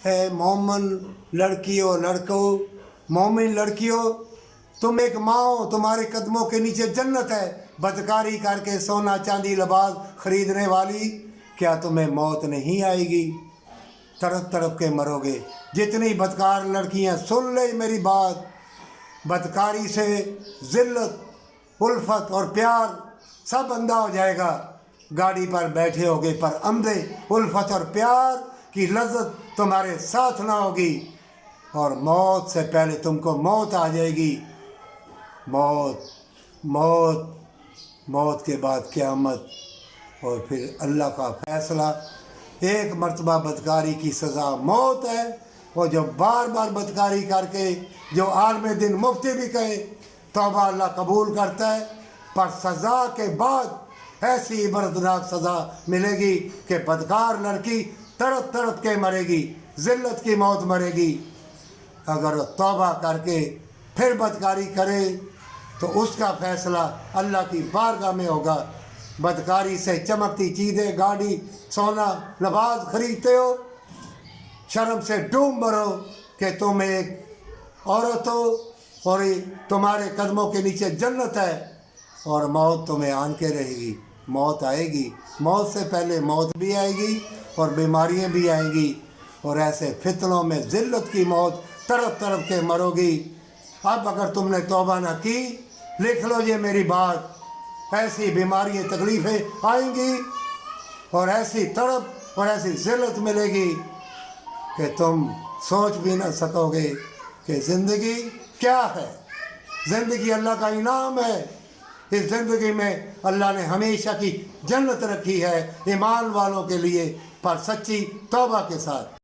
ہے مومن لڑکیوں لڑکوں، مومن لڑکیوں، تم ایک ماں ہو، تمہارے قدموں کے نیچے جنت ہے، بدکاری کر کے سونا چاندی لباس خریدنے والی، کیا تمہیں موت نہیں آئے گی؟ تڑپ تڑپ کے مرو گے۔ جتنی بدکار لڑکیاں سن لے میری بات، بدکاری سے ذلت، الفت اور پیار سب اندھا ہو جائے گا۔ گاڑی پر بیٹھے ہوگے پر اندھے، الفت اور پیار کی لذت تمہارے ساتھ نہ ہوگی، اور موت سے پہلے تم کو موت آ جائے گی۔ موت، موت، موت کے بعد قیامت، اور پھر اللہ کا فیصلہ۔ ایک مرتبہ بدکاری کی سزا موت ہے، اور جو بار بار بدکاری کر کے جو عالم دن مفتی بھی کہے توبہ اللہ قبول کرتا ہے، پر سزا کے بعد ایسی عبرتناک سزا ملے گی کہ بدکار لڑکی تڑپ تڑپ کے مرے گی، ذلت کی موت مرے گی۔ اگر وہ توبہ کر کے پھر بدکاری کرے تو اس کا فیصلہ اللہ کی بارگاہ میں ہوگا۔ بدکاری سے چمکتی چیزیں، گاڑی، سونا، لباس خریدتے ہو، شرم سے ڈوب مرو کہ تم ایک عورت ہو اور تمہارے قدموں کے نیچے جنت ہے، اور موت تمہیں آن کے رہے گی۔ موت آئے گی، موت سے پہلے موت بھی آئے گی اور بیماریاں بھی آئیں گی، اور ایسے فتنوں میں ذلت کی موت تڑپ تڑپ کے مرو گی۔ اب اگر تم نے توبہ نہ کی، لکھ لو یہ میری بات، ایسی بیماریاں تکلیفیں آئیں گی اور ایسی تڑپ اور ایسی ذلت ملے گی کہ تم سوچ بھی نہ سکو گے کہ زندگی کیا ہے۔ زندگی اللہ کا انعام ہے۔ اس زندگی میں اللہ نے ہمیشہ کی جنت رکھی ہے ایمان والوں کے لیے، پر سچی توبہ کے ساتھ۔